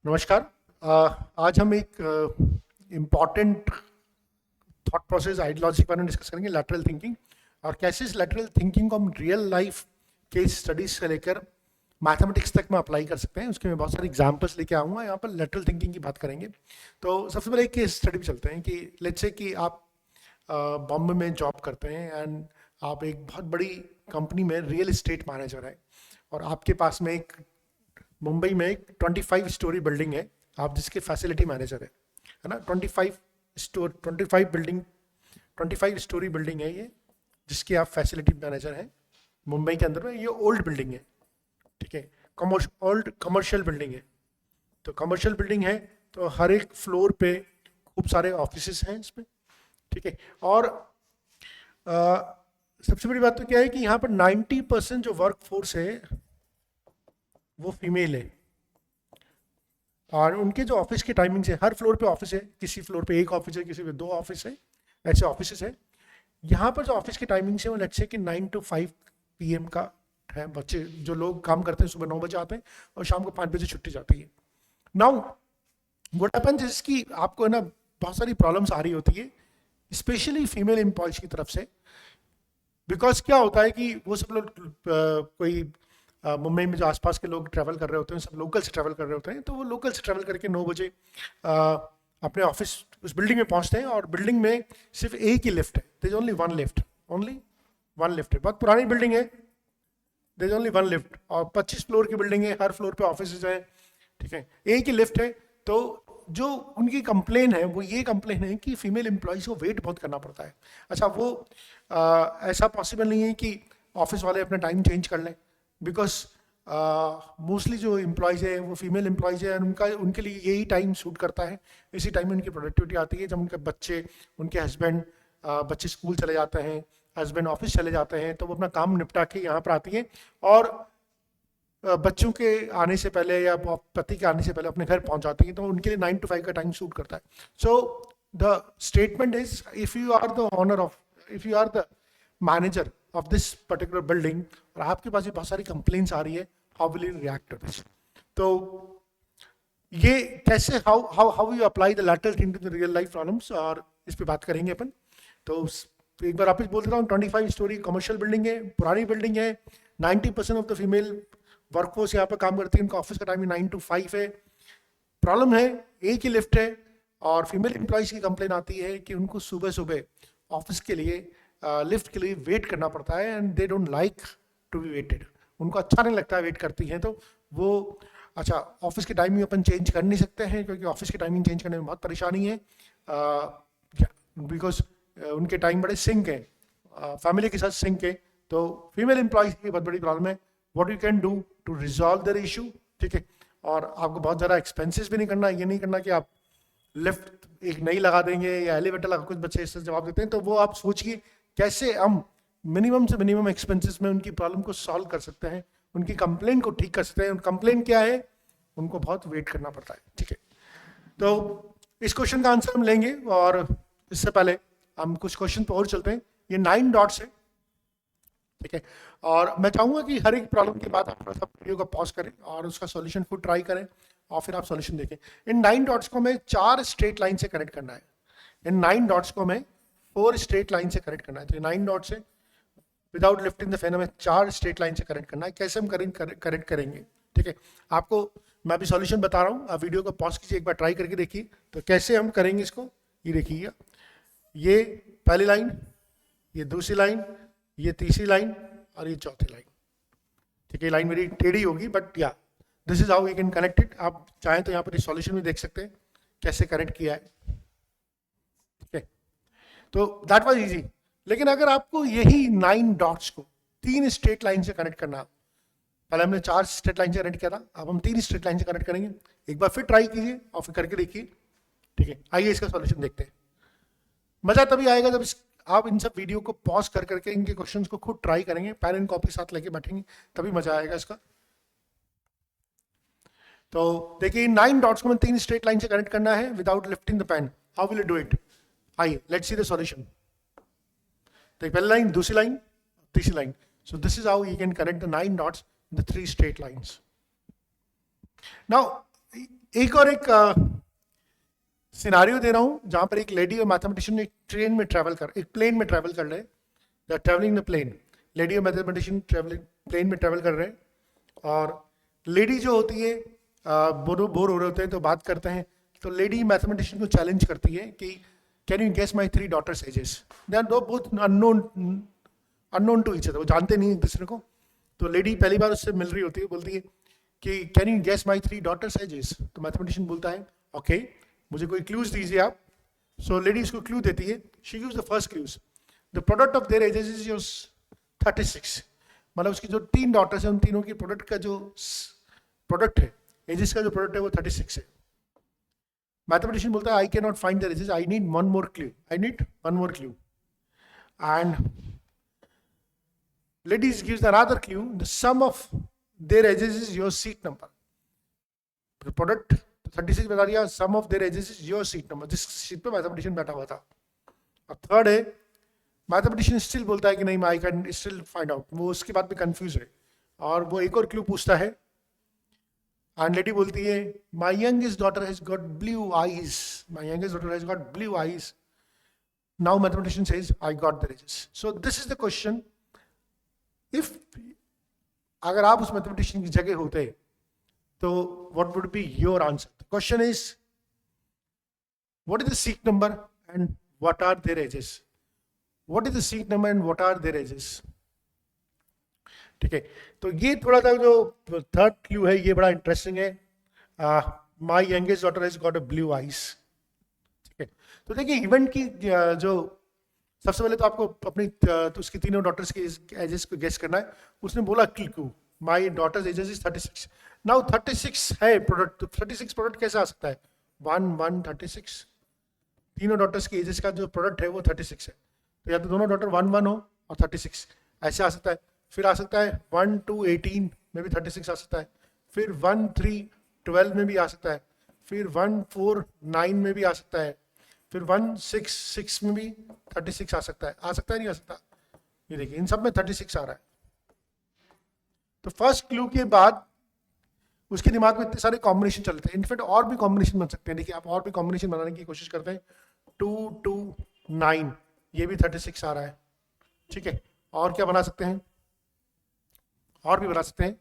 नमस्कार। आज हम एक इम्पॉर्टेंट थॉट प्रोसेस आइडियोलॉजी के बारे में डिस्कस करेंगे, लैटरल थिंकिंग, और कैसे इस लैटरल थिंकिंग को हम रियल लाइफ केस स्टडीज से लेकर मैथमेटिक्स तक में अप्लाई कर सकते हैं। उसके मैं बहुत सारे एग्जांपल्स लेके आऊँगा। यहाँ पर लैटरल थिंकिंग की बात करेंगे। तो सबसे पहले एक केस स्टडी पे चलते हैं कि लेट्स से कि आप बॉम्बे में जॉब करते हैं एंड आप एक बहुत बड़ी कंपनी में रियल एस्टेट मैनेजर है, और आपके पास में एक मुंबई में एक 25 स्टोरी बिल्डिंग है। आप जिसके फैसिलिटी मैनेजर है ना। 25 स्टोरी बिल्डिंग है ये, जिसके आप फैसिलिटी मैनेजर हैं मुंबई के अंदर में। ये ओल्ड बिल्डिंग है, ठीक है, ओल्ड कमर्शियल बिल्डिंग है। तो कमर्शियल बिल्डिंग है तो हर एक फ्लोर पे खूब सारे ऑफिसेस हैं इसमें, ठीक है। और सबसे बड़ी बात तो क्या है कि यहाँ पर 90% जो वर्क फोर्स है वो फीमेल है, और उनके जो ऑफिस की टाइमिंग्स है, हर फ्लोर पे ऑफिस है, किसी फ्लोर पे एक ऑफिस है, किसी पे 2 ऑफिस है, ऐसे ऑफिस है। यहाँ पर जो ऑफिस की टाइमिंग्स है वो लेट्स से कि 9 to 5 PM का है। बच्चे जो लोग काम करते हैं सुबह 9 बजे आते हैं और शाम को 5 बजे छुट्टी जाती है। नाउ व्हाट हैपेंस इज कि आपको है ना बहुत सारी प्रॉब्लम्स आ रही होती है, स्पेशली फीमेल एम्प्लॉयज की तरफ से। बिकॉज क्या होता है कि वो सब लोग कोई मुंबई में जो आसपास के लोग ट्रैवल कर रहे होते हैं, सब लोकल से ट्रैवल कर रहे होते हैं, तो वो लोकल से ट्रैवल करके 9 बजे अपने ऑफिस उस बिल्डिंग में पहुंचते हैं। और बिल्डिंग में सिर्फ एक ही लिफ्ट है, there is only one lift है। बहुत पुरानी बिल्डिंग है, there is only one lift, और 25 फ्लोर की बिल्डिंग है, हर फ्लोर पे ऑफिस है, ठीक है, एक ही लिफ्ट है। तो जो उनकी कंप्लेन है वो ये कंप्लेन है कि फीमेल एम्प्लॉयज़ को वेट बहुत करना पड़ता है। अच्छा, वो ऐसा पॉसिबल नहीं है कि ऑफिस वाले अपना टाइम चेंज कर लें, बिकॉज मोस्टली जो एम्प्लॉयज़ है वो फीमेल एम्प्लॉयज़ है, और उनके लिए यही टाइम सूट करता है। इसी टाइम में उनकी प्रोडक्टिविटी आती है, जब उनके बच्चे, उनके हस्बैंड, बच्चे स्कूल चले जाते हैं, हस्बैंड ऑफिस चले जाते हैं, तो वो अपना काम निपटा के यहाँ पर आती है, और बच्चों के आने से पहले या पति के आने से पहले अपने घर पहुंच जाती है। तो उनके लिए 9 to 5 का टाइम सूट करता है। So the statement is, if you are the owner of, if you are the manager of this particular building, और आपके पास भी बहुत सारी कंप्लेन्स आ रही है, how will you react to this? तो ये कैसे, how how how you apply the lateral thinking to the real life problems, और इस पे बात करेंगे अपन। तो एक बार वापस बोल देता हूँ, 25 स्टोरी कमर्शियल बिल्डिंग है, पुरानी बिल्डिंग है, 90% ऑफ द फीमेल वर्कफोर्स यहाँ पर काम करती है, उनका ऑफिस का टाइम 9 to 5 है। प्रॉब्लम है, एक ही लिफ्ट है, और फीमेल एम्प्लॉयज की कंप्लेन आती है कि उनको सुबह सुबह ऑफिस के लिए, लिफ्ट के लिए वेट करना पड़ता है, and they don't like to be waited. उनको अच्छा नहीं लगता है वेट करती हैं तो वो। अच्छा, ऑफिस की टाइमिंग अपन चेंज कर नहीं सकते हैं, क्योंकि ऑफिस की टाइमिंग चेंज करने में बहुत परेशानी है, बिकॉज उनके टाइम बड़े सिंक है, फैमिली के साथ सिंक है। तो फीमेल एम्प्लॉयज की बहुत बड़ी प्रॉब्लम है। What you can do to resolve their issue, ठीक है। और आपको बहुत ज़्यादा एक्सपेंसेस भी नहीं करना, ये नहीं करना कि आप लिफ्ट एक नई लगा देंगे या एलिवेटर लगा। कुछ बच्चे इससे जवाब देते हैं, तो वो आप सोचिए कैसे हम मिनिमम से मिनिमम एक्सपेंसेस में उनकी प्रॉब्लम को सॉल्व कर सकते हैं, उनकी कंप्लेन को ठीक कर सकते हैं। कंप्लेन क्या है, उनको बहुत वेट करना पड़ता है, ठीक है। तो इस क्वेश्चन का आंसर हम लेंगे, और इससे पहले हम कुछ क्वेश्चन पर और चलते हैं। ये 9 डॉट्स है, ठीक है, और मैं चाहूंगा कि हर एक प्रॉब्लम के बाद आप थोड़ा सा वीडियो को पॉज करें और उसका सॉल्यूशन खुद ट्राई करें, और फिर आप सॉल्यूशन देखें। इन 9 डॉट्स को हमें 4 स्ट्रेट लाइन से कनेक्ट करना है। इन 9 डॉट्स को हमें 4 स्ट्रेट लाइन से कनेक्ट करना है। तो ये 9 डॉट्स से विदाउट लिफ्टिंग द फैन हमें 4 स्ट्रेट लाइन से कनेक्ट करना है। कैसे हम कनेक्ट करेंगे, ठीक है। आपको मैं भी सॉल्यूशन बता रहा हूँ, आप वीडियो को पॉज कीजिए, एक बार ट्राई करके देखिए तो कैसे हम करेंगे इसको। ये देखिएगा, ये पहली लाइन, ये दूसरी लाइन, ये तीसरी लाइन, और ये चौथी लाइन, ठीक है। लाइन मेरी टेढ़ी होगी, बट या this is how we can connect it. आप चाहें तो यहाँ पर सॉल्यूशन भी देख सकते हैं कैसे कनेक्ट किया है, ठीक है। तो दैट वाज इजी। लेकिन अगर आपको यही 9 डॉट्स को 3 स्ट्रेट लाइन से कनेक्ट करना, पहले हमने 4 स्ट्रेट लाइन से कनेक्ट किया था, अब हम 3 स्ट्रेट लाइन से कनेक्ट करेंगे। एक बार फिर ट्राई कीजिए और फिर करके देखिए, ठीक है। आइए इसका सॉल्यूशन देखते हैं। मजा तभी आएगा जब आप इन सब वीडियो को पॉज कर करके इनके क्वेश्चंस को खुद ट्राई करेंगे, पेन एंड कॉपी साथ लेके बैठेंगे, तभी मजा आएगा इसका। तो देखिए, 9 डॉट्स को हमें 3 स्ट्रेट लाइन से कनेक्ट करना है without lifting the pen. How will you do it? आइए लेट्स सी द सॉल्यूशन। तो पहली लाइन, दूसरी लाइन, तीसरी line. So this is how you can connect the 9 dots in the 3 straight lines. Now एक और एक सिनारियो दे रहा हूँ जहाँ पर एक लेडी और मैथमेटिशियन एक प्लेन में ट्रैवल कर रहे हैं, they are travelling the plane. Lady और मैथमेटिशियन प्लेन में ट्रैवल कर रहे हैं, और लेडी जो होती है बोर हो रहे होते हैं तो बात करते हैं, तो लेडी मैथमेटिशियन को चैलेंज करती है कि can you guess my 3 daughters ages. They are both unknown to each other, वो जानते नहीं एक दूसरे को। तो लेडी पहली बार उससे मिल रही होती है, बोलती है कि can you guess my 3 daughters ages. तो मैथमेटिशियन बोलता है ओके, मुझे कोई क्लूज दीजिए आप। सो लेडी उसको क्लू देती है, she gives the first clues, the product of their ages is your 36। मतलब उसकी जो 3 daughters है उन तीनों की प्रोडक्ट का जो प्रोडक्ट है, एजेस का जो प्रोडक्ट है वो 36 है। मैथमेटिशियन बोलता है I can not find the ages, I need one more clue. And ladies gives another clue, the sum of their ages is your seat number. The product 36 बता दिया, sum of their ages is your seat number, जिस seat पे mathematician बैठा हुआ था। अब third है, mathematician still बोलता है कि नहीं I can still find out, वो उसकी बात पे कंफ्यूज है, और वो एक और क्लू पूछता है। एंड लेडी बोलती है my youngest daughter has got blue eyes, now mathematician says I got their ages. So this is the question, if अगर आप उस मैथमेटिशियन की जगह होते तो what would be your answer? The question is what is the seat number and what are their ages. What is the seat number and what are their ages. ठीक है, तो ये थोड़ा सा जो थर्ड क्लू है ये बड़ा इंटरेस्टिंग है। My youngest daughter has got a blue eyes. ठीक है, तो देखिए इवेंट की जो सबसे पहले तो आपको अपनी तो उसकी तीनों डॉटर्स के एजेस को गेस करना है। उसने बोला clue my daughters ages is 36। Now 36 है प्रोडक्ट, तो 36 प्रोडक्ट कैसे आ सकता है? 1 1 36, तीनों डॉटर्स के एजेस का जो प्रोडक्ट है वो 36 है। तो या तो दोनों डॉटर 1 1 हो और 36 ऐसे आ सकता है। फिर आ सकता है 1 2 18 में भी 36 आ सकता है। फिर 1 3 12 में भी आ सकता है। फिर 1 4 9 में भी आ सकता है। फिर 1 6 6 में भी 36 आ सकता है नहीं आ सकता? ये देखिए इन सब में 36 आ रहा है। तो फर्स्ट क्लू के बाद उसके दिमाग में इतने सारे कॉम्बिनेशन चलते हैं, इनफैक्ट और भी कॉम्बिनेशन बन सकते हैं। देखिए आप और भी कॉम्बिनेशन बनाने की कोशिश करते हैं। 2 2 9 ये भी 36 आ रहा है। ठीक है, और क्या बना सकते हैं? और भी बना सकते हैं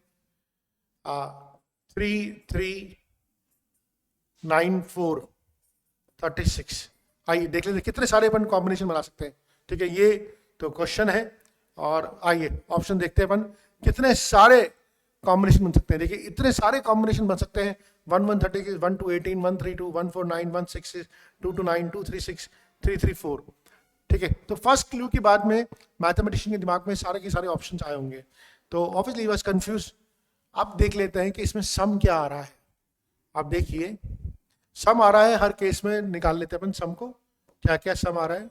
3 3 9 4 36। आइए देख लेते कितने सारे अपन कॉम्बिनेशन बना सकते हैं। ठीक है, ये तो क्वेश्चन है, और आइए ऑप्शन देखते हैं अपन कितने सारे कॉम्बिनेशन बन सकते हैं। देखिए इतने सारे कॉम्बिनेशन बन सकते हैं। 1 1 36 1 2 18 1 3 2 1 4 9 1 6 6 2 2 9 2 3 6 3 3 4। ठीक है, तो फर्स्ट क्लू के बाद में मैथमेटिशियन के दिमाग में सारे के सारे ऑप्शन आए होंगे, तो ऑब्वियसली वाज कंफ्यूज। अब देख लेते हैं कि इसमें सम क्या आ रहा है। आप देखिए सम आ रहा है, हर केस में निकाल लेते हैं अपन सम को, क्या क्या सम आ रहा है।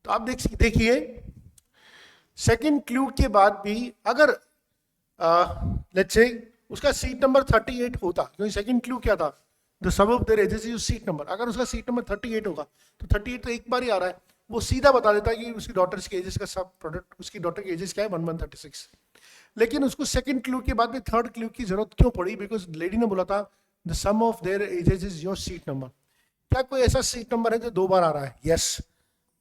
तो आप देखिए सेकंड क्लू के बाद भी अगर लेट्स से उसका सीट नंबर 38 होता, क्योंकि सेकंड क्लू क्या था? The sum of their ages is seat number. अगर उसका सीट नंबर 38 होगा तो 38 तो एक बार ही आ रहा है, वो सीधा बता देता है कि उसकी डॉटर्स के एजेस का सब प्रोडक्ट, उसकी डॉटर के एजेस क्या है 1 1 36। लेकिन उसको सेकंड क्लू के बाद में थर्ड क्लू की जरूरत क्यों पड़ी? बिकॉज लेडी ने बोला था the sum of their ages is your seat number. क्या कोई ऐसा सीट नंबर है जो 2 बार आ रहा है? Yes,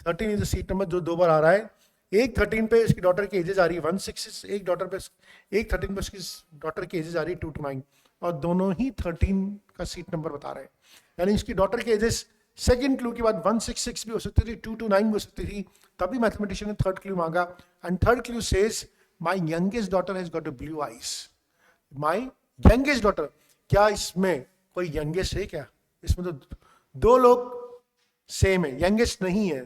13 is the seat number जो 2 बार आ रहा है। एक 13 पे इसकी डॉटर की एजेस आ रही है 1 6, एक 13 पे उसकी डॉटर की एजेस आ रही है 2 2 9, और दोनों ही 13 का सीट नंबर बता रहे हैं। यानी इसकी डॉटर के एजेस सेकंड क्लू के बाद 166 भी हो सकती थी, 229 भी हो सकती थी, तभी मैथमेटिशियन ने थर्ड क्लू मांगा। And third clue says my youngest daughter has got a blue eyes. My youngest daughter, क्या इसमें कोई यंगेस्ट है क्या? इसमें तो 2 लोग सेम है, यंगेस्ट नहीं है,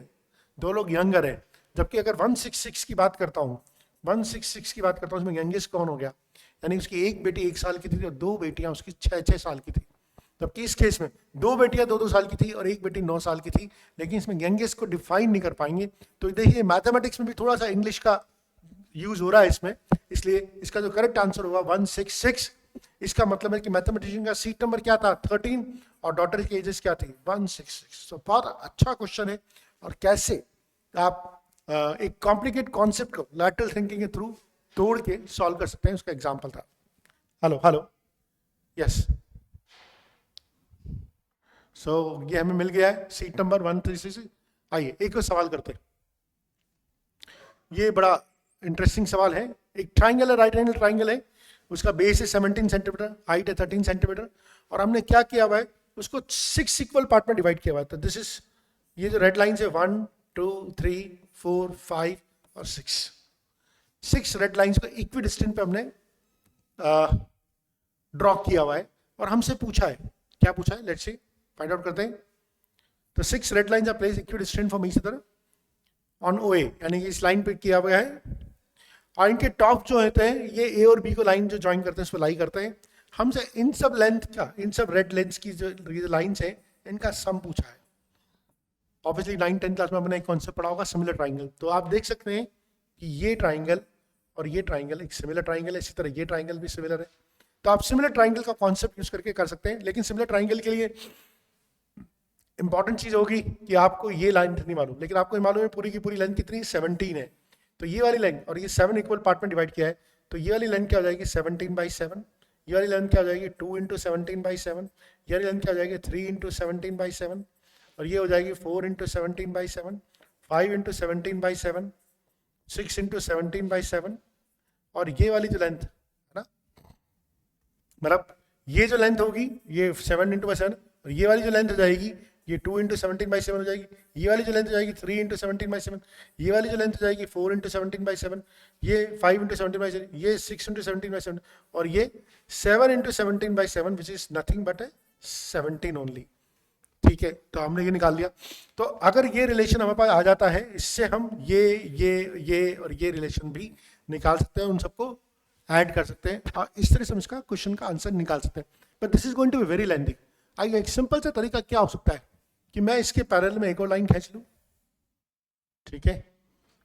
2 लोग यंगर है। जबकि अगर 166 की बात करता हूँ, 166 की बात करता हूँ, उसमें यंगेस्ट कौन हो गया? यानी उसकी एक बेटी 1 साल की थी और 2 बेटियां उसकी 6 साल की थी। जबकि इस केस में 2 बेटियां 2 साल की थी और एक बेटी 9 साल की थी, लेकिन इसमें यंगेस्ट को डिफाइन नहीं कर पाएंगे। तो देखिए मैथमेटिक्स में भी थोड़ा सा इंग्लिश का यूज हो रहा है इसमें, इसलिए इसका जो करेक्ट आंसर होगा 166। इसका मतलब है कि मैथमेटिशियन का सीट नंबर क्या था 13 और डॉटर की एजेस क्या थी 166। तो बहुत अच्छा क्वेश्चन है, और कैसे आप एक कॉम्प्लिकेट कॉन्सेप्ट को लैटरल थिंकिंग के थ्रू तोड़ के सॉल्व कर सकते हैं, उसका एग्जाम्पल था। Hello hello, yes. सो ये हमें मिल गया है सीट नंबर 136। आइए एक और सवाल करते हैं। ये बड़ा इंटरेस्टिंग सवाल है। एक ट्राइंगल है, राइट एंगल ट्राइंगल है, उसका बेस है 17 सेंटीमीटर, हाइट है 13 सेंटीमीटर, और हमने क्या किया हुआ है, उसको 6 इक्वल पार्ट में डिवाइड किया हुआ है। तो दिस इज, ये जो रेड लाइन्स है 1 2 3 4 5 और 6 रेड लाइन्स को इक्वी डिस्टेंस पे हमने ड्रॉ किया हुआ है, और हमसे पूछा है, क्या पूछा है, लेट्स सी फाइंड आउट करते हैं। तो 6 red lines are place equidistant from each other on O A, यानी कि इस लाइन पे किया हुआ है, और इनके टॉप जो होते हैं ये ए और बी को लाइन जो ज्वाइन करते हैं उसको लाई करते हैं। हमसे इन सब लेंथ का, इन सब रेड लेंथ की जो लाइन्स है इनका सम पूछा है। ऑब्वियसली 9-10 क्लास में हमने एक कॉन्सेप्ट पढ़ा होगा, सिमिलर ट्राइंगल। तो आप देख सकते हैं कि ये ट्राइंगल और ये ट्राइंगल एक सिमिलर ट्राइंगल है, इसी तरह ये ट्राइंगल भी सिमिलर है। तो आप सिमिलर ट्राइंगल का कॉन्सेप्ट यूज करके कर सकते हैं, लेकिन सिमिलर ट्राइंगल के लिए इंपॉर्टेंट चीज होगी कि आपको ये लाइन नहीं मालूम, लेकिन आपको ये मालूम है पूरी की पूरी लेंथ कितनी, 17 है। तो ये वाली लेंथ, और ये 7 इक्वल पार्ट में डिवाइड किया है, तो ये वाली लेंथ क्या हो जाएगी 17/7, ये वाली लेंथ क्या हो जाएगी 2 इंटू 17/7, ये वाली लेंथ क्या हो जाएगी 3 इंटू 17/7, और ये हो जाएगी 4 इंटू 17/7, 5 इंटू 17/7, 6 इंटू 17/7, और ये वाली जो लेंथ है ना, मतलब ये जो लेंथ होगी ये 7 इंटू 7, और ये वाली जो लेंथ हो जाएगी ये 2 इंटू 17/7 हो जाएगी, ये वाली जो लेंथ हो जाएगी 3 इंटू 17/7, ये वाली जो लेंथ हो जाएगी 4 इंटू 17/7, ये 5 इंटू 17/7, ये 6 इंटू 17/7, और ये 7 into 17/7 which is nothing but 17 only. ठीक है, तो हमने ये निकाल लिया। तो अगर ये रिलेशन हमारे पास आ जाता है, इससे हम ये और ये रिलेशन भी निकाल सकते हैं, उन सबको ऐड कर सकते हैं, और इस तरह से हम इसका क्वेश्चन का आंसर निकाल सकते हैं। But this is going to be very lengthy. आइए एक सिंपल सा तरीका क्या हो सकता है कि मैं इसके पैरेलल में एक और लाइन खींच लूं, ठीक है,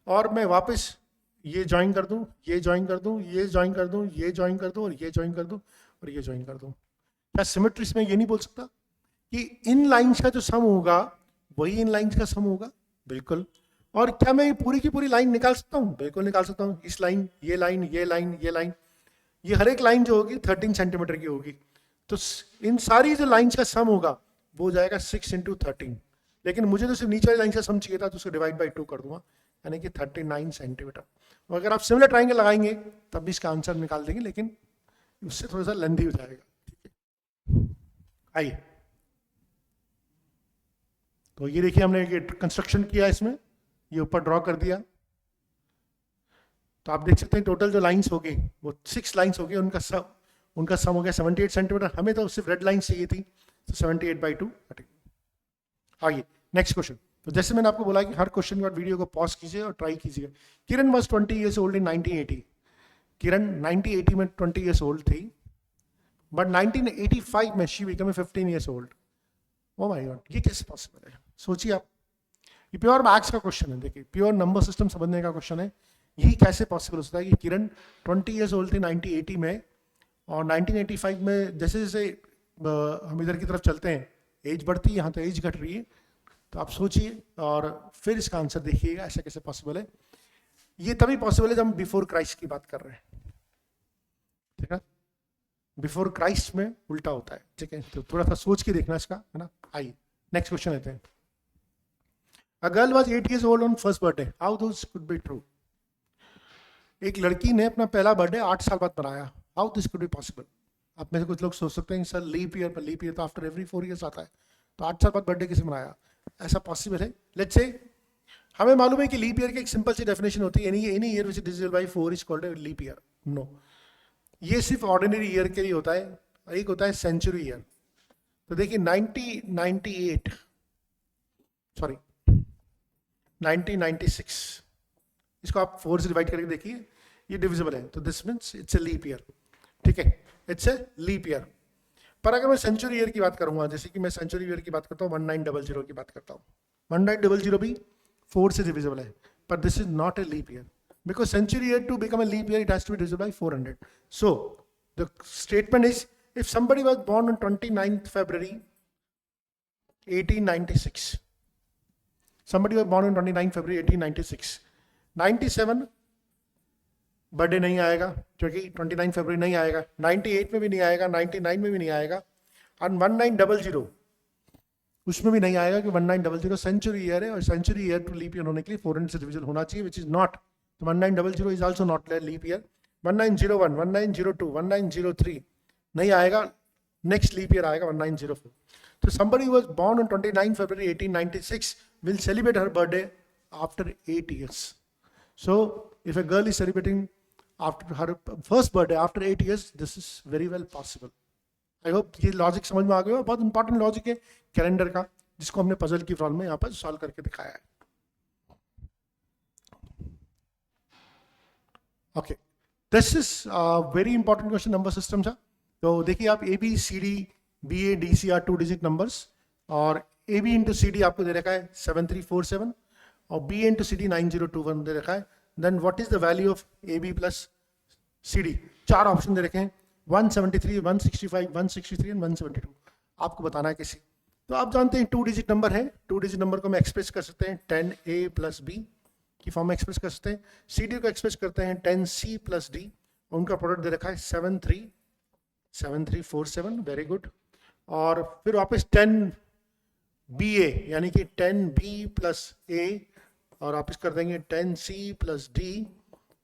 और मैं वापस ये ज्वाइन कर दूं, ये ज्वाइन कर दूं, ये ज्वाइन कर दूं, ये ज्वाइन कर दूं, और ये ज्वाइन कर दूं, और ये ज्वाइन कर दूं। क्या सिमेट्री में ये नहीं बोल सकता कि इन लाइंस का जो सम होगा वही इन लाइंस का सम होगा? बिल्कुल। और क्या मैं ये पूरी की पूरी लाइन निकाल सकता हूँ? बिल्कुल निकाल सकता हूँ। इस लाइन, ये लाइन, ये लाइन, ये लाइन, ये हर एक लाइन जो होगी 13 सेंटीमीटर की होगी। तो इन सारी जो लाइंस का सम होगा वो हो जाएगा 6 इंटू 13। लेकिन मुझे तो सिर्फ नीचे वाली लाइन का सम चाहिए था, तो उसको डिवाइड बाई 2 कर दूंगा, यानी कि 39 सेंटीमीटर। और अगर आप सिमिलर ट्राइंगल लगाएंगे तब भी इसका आंसर निकाल देंगे, लेकिन उससे थोड़ा सा लेंथी हो जाएगा। ठीक है, आइए। तो ये देखिए हमने कंस्ट्रक्शन किया, इसमें ये ऊपर ड्रॉ कर दिया। तो आप देख सकते हैं टोटल जो लाइंस हो गई वो 6 लाइंस हो गई, उनका सम हो गया 78 सेंटीमीटर। हमें तो सिर्फ रेड लाइन चाहिए थी, तो 78/2 कटेगी। आइए नेक्स्ट क्वेश्चन। तो जैसे मैंने आपको बोला कि हर क्वेश्चन के बाद वीडियो को पॉज कीजिए और ट्राई कीजिए। किरण वॉज 20 ईयर्स ओल्ड इन 1980। किरण 1980 में 20 ईयर्स ओल्ड थी, बट 1985 में she become 15 years old. Oh my God, ये कैसे पॉसिबल है? सोचिए आप, ये प्योर मैथ्स का क्वेश्चन है। देखिए, प्योर नंबर सिस्टम समझने का क्वेश्चन है। यही कैसे पॉसिबल हो सकता है कि किरण 20 ईयर्स ओल्ड थी 1980 में, और 1985 में जैसे जैसे हम इधर की तरफ चलते हैं एज बढ़ती है, यहाँ तो एज घट रही है। तो आप सोचिए और फिर इसका आंसर देखिएगा, ऐसा कैसे पॉसिबल है। ये तभी पॉसिबल है जब हम बिफोर क्राइस्ट की बात कर रहे हैं, ठीक है। बिफोर क्राइस्ट में उल्टा होता है, ठीक है। तो थोड़ा सा सोच के देखना इसका, है ना। आइए नेक्स्ट क्वेश्चन लेते हैं। A girl was 8 years old on first birthday. How those could be true? एक लड़की ने अपना पहला बर्थडे 8 साल बाद मनाया। How this could be possible? आप में से कुछ लोग सोच सकते हैं सर लीप ईयर, पर लीप ईयर तो आफ्टर एवरी 4 ईयर्स आता है, तो 8 साल बाद बर्थडे किसे मनाया? ऐसा पॉसिबल है? लेट्स से हमें मालूम है कि लीप ईयर की एक सिंपल सी डेफिनेशन होती है, any year which is divisible by 4 is called a leap year. No, ये सिर्फ ऑर्डिनरी ईयर के लिए होता है, एक होता है सेंचुरी ईयर। तो देखिए 1996, इसको आप 4 से डिवाइड करके देखिए, ये डिविजिबल है, तो this means it's a leap year, ठीक है, इट्स ए लीप ईयर। पर अगर मैं सेंचुरी ईयर की बात करूंगा, जैसे कि मैं सेंचुरी ईयर की बात करता हूँ, 1900 की बात करता हूँ, 1900 भी 4 से डिविजिबल है, पर this is not a leap year, because century year to become a leap year it has to be divisible by 400. So the statement is, if somebody was born on 29th February 1896, somebody was born on 29th February 1896, 97 birthday नहीं आएगा क्योंकि 29 फरवरी नहीं आएगा, 98 में भी नहीं आएगा, 99 में भी नहीं आएगा, और 1900 उसमें भी नहीं आएगा कि 1900 सेंचुरी ईयर है, और century year to leap year होने के लिए 400 से डिविजन होना चाहिए, विच इज नॉट। तो 1900 is also not leap year. 1901, 1902, 1903 नहीं आएगा, नेक्स्ट लीप ईयर आएगा 1904। तो somebody who was born on 29 February 1896 will celebrate her birthday after 8 years. So if a girl is celebrating after her first birthday after 8 years, this is very well possible. I hope ये logic समझ में आ गया। बहुत important logic है calendar का, जिसको हमने puzzle की प्रॉब्लम में यहाँ पर सॉल्व करके दिखाया है। Okay, this is very important question number system था। तो देखिए आप A B C D B A D C are 2 digit numbers, और A B into C D आपको दे रखा है 7347 और बी इंटू सी डी 9021 दे रखा है। Then what is the value of A B plus C D? 4 option दे रखे हैं, 173, 165, 163 एंड 172। आपको बताना है किसी। तो आप जानते हैं 2 डिजिट नंबर है, 2 डिजिट नंबर को हम एक्सप्रेस कर सकते हैं 10A प्लस बी की फॉर्म में एक्सप्रेस कर सकते हैं। सी डी को एक्सप्रेस करते हैं 10C प्लस डी, उनका प्रोडक्ट दे रखा है 7347, वेरी गुड। और फिर वापस 10BA यानी कि 10B प्लस ए, और वापस कर देंगे 10C plus D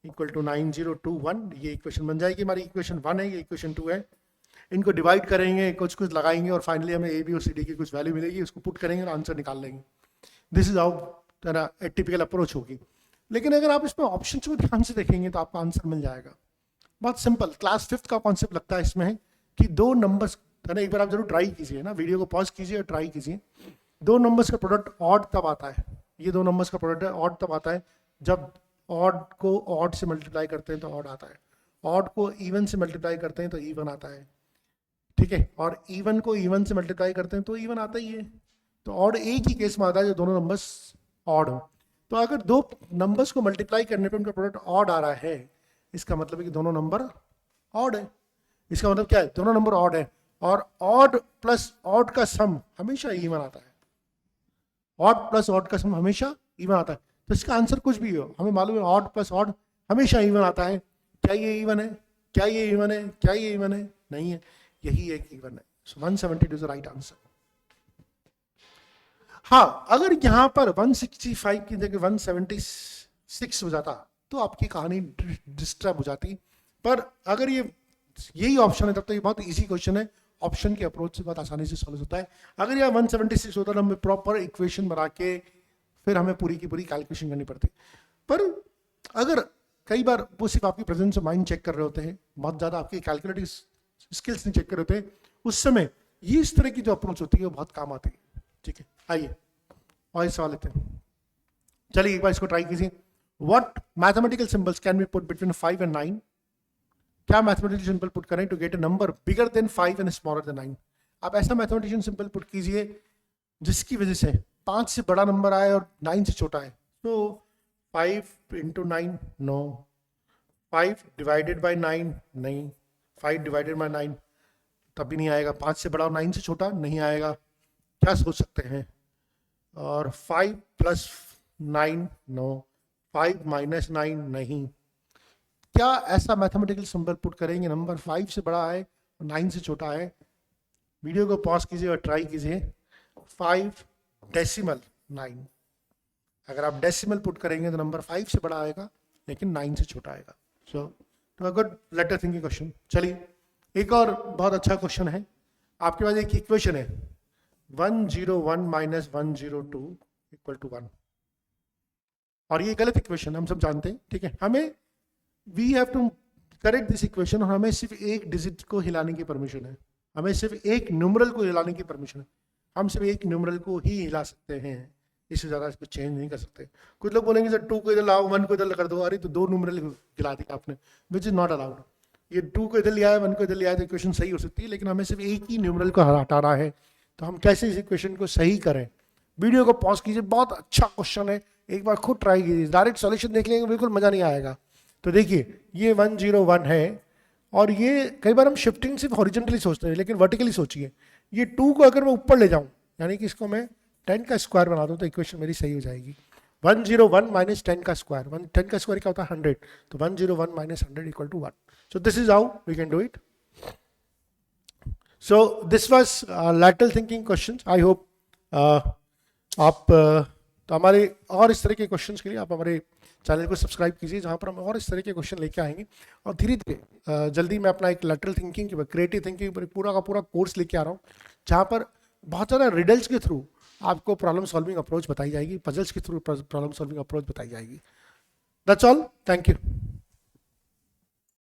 equal to 9021। ये इक्वेशन बन जाएगी हमारी, इक्वेशन 1 है, ये इक्वेशन 2 है। इनको डिवाइड करेंगे, कुछ कुछ लगाएंगे, और फाइनली हमें ए बी और सी डी की कुछ वैल्यू मिलेगी, उसको पुट करेंगे और आंसर निकाल लेंगे। This is how typical approach होगी। लेकिन अगर आप इसमें ऑप्शन को ध्यान से देखेंगे तो आपको आंसर मिल जाएगा। बहुत सिंपल, क्लास 5th का कॉन्सेप्ट लगता है इसमें, कि 2 नंबर्स है ना, एक बार आप जरूर ट्राई कीजिए ना, वीडियो को पॉज कीजिए और ट्राई कीजिए। 2 नंबर्स का प्रोडक्ट ऑड तब आता है, ये 2 नंबर्स का प्रोडक्ट है ऑड तब आता है जब ऑड को ऑड से मल्टीप्लाई करते हैं तो ऑड आता है, ऑड को इवन से मल्टीप्लाई करते हैं तो इवन आता है, ठीक है, और इवन को इवन से मल्टीप्लाई करते हैं तो इवन आता ही है। तो ऑड एक ही केस में आता है जो दोनों नंबर्स ऑड हो। तो अगर 2 नंबर्स को मल्टीप्लाई करने पे उनका प्रोडक्ट ऑड आ रहा है, इसका मतलब है कि दोनों नंबर ऑड है। इसका मतलब क्या है? दोनों नंबर ऑड है, और ऑड प्लस ऑड का सम हमेशा इवन आता है। ऑड प्लस ऑड का सम हमेशा इवन आता है। तो इसका आंसर कुछ भी हो, हमें मालूम है ऑड प्लस ऑड हमेशा इवन आता है। क्या ये इवन है? क्या ये इवन है? क्या ये इवन है? नहीं है, यही एक इवन है। सो 172 इज द राइट आंसर। हाँ, अगर यहां पर 165 की जगह 176 हो जाता तो आपकी कहानी डिस्टर्ब हो जाती। पर अगर यही ऑप्शन है तब तो ये बहुत इजी क्वेश्चन है, ऑप्शन के अप्रोच से बहुत आसानी से सॉल्व होता है। अगर यह 176 होता तो हमें प्रॉपर इक्वेशन बना के फिर हमें पूरी की पूरी कैलकुलेशन करनी पड़ती। पर अगर कई बार वो सिर्फ आपकी प्रेजेंस ऑफ माइंड चेक कर रहे होते हैं, बहुत ज़्यादा आपकी कैलकुलेटिव स्किल्स नहीं चेक कर रहे होते हैं, उस समय ये इस तरह की जो अप्रोच होती है वो बहुत काम आती है। ठीक है, आइए और इस सवाल लेते हैं। चलिए एक बार इसको ट्राई कीजिए। What mathematical symbols can be put between 5 and 9? क्या मैथमेटिकल सिंबल पुट करें to get a number bigger than 5 and smaller than 9? आप ऐसा मैथमेटिशियन सिंबल पुट कीजिए जिसकी वजह से 5 से बड़ा नंबर आए और 9 से छोटा है। तो 5 into 9 नो, 5 डिवाइडेड बाई 9 नहीं, 5 डिवाइडेड बाई 9 तब भी नहीं आएगा। 5 से बड़ा और 9 से छोटा नहीं आएगा। क्या सोच सकते हैं? और 5 प्लस 9 नो, 5 माइनस 9 नहीं। क्या ऐसा मैथमेटिकल सिंबल पुट करेंगे नंबर 5 से बड़ा है और 9 से छोटा है? वीडियो को पॉज कीजिए और ट्राई कीजिए। 5 डेसिमल 9, अगर आप डेसिमल पुट करेंगे तो नंबर 5 से बड़ा आएगा लेकिन 9 से छोटा आएगा। सो तो गुड लेटर थिंकिंग क्वेश्चन। चलिए एक और बहुत अच्छा क्वेश्चन है। आपके पास एक इक्वेशन है 101 माइनस 102 इक्वल टू 1, और ये गलत इक्वेशन हम सब जानते हैं। ठीक है, हमें we have to correct this equation, और हमें सिर्फ एक डिजिट को हिलाने की परमिशन है, हमें सिर्फ एक न्यूमरल को हिलाने की परमिशन है। हम सिर्फ एक न्यूमरल को ही हिला सकते हैं, इससे ज़्यादा इसको चेंज नहीं कर सकते। कुछ लोग बोलेंगे सर 2 को इधर लाओ 1 को इधर कर दो, अरे तो 2 न्यूमरल हिला दिया आपने, विच इज नॉट अलाउड। ये 2 को इधर लिया है 1 को इधर लिया है तो इक्वेशन सही हो सकती है, लेकिन हमें सिर्फ एक ही न्यूमरल को हटाना है। तो हम कैसे इस इक्वेशन को सही करें? वीडियो को पॉज कीजिए, बहुत अच्छा क्वेश्चन है, एक बार खुद ट्राई कीजिए। डायरेक्ट सॉल्यूशन देख लेंगे बिल्कुल मज़ा नहीं आएगा। तो देखिए ये 101 है, और ये कई बार हम शिफ्टिंग सिर्फ हॉरिजॉन्टली सोचते हैं, लेकिन वर्टिकली सोचिए। ये 2 को अगर मैं ऊपर ले जाऊं, यानी कि इसको मैं 10 का स्क्वायर बना दूं तो इक्वेशन मेरी सही हो जाएगी। 101 माइनस 10 का स्क्वायर, 10 का स्क्वायर क्या होता है 100, तो 101 minus 100 equal to 1. So this is how we can do it. So this was lateral thinking questions. I hope आप तो हमारे और इस तरह के क्वेश्चंस के लिए आप हमारे चैनल को सब्सक्राइब कीजिए, जहाँ पर हम और इस तरह के क्वेश्चन लेके आएंगे. और धीरे धीरे जल्दी मैं अपना एक लैटरल थिंकिंग की, क्रिएटिव थिंकिंग पर पूरा का पूरा कोर्स लेके आ रहा हूँ, जहाँ पर बहुत ज़्यादा रिडल्स के थ्रू आपको प्रॉब्लम सॉल्विंग अप्रोच बताई जाएगी, पजल्स के थ्रू प्रॉब्लम सॉल्विंग अप्रोच बताई जाएगी. That's all. Thank you.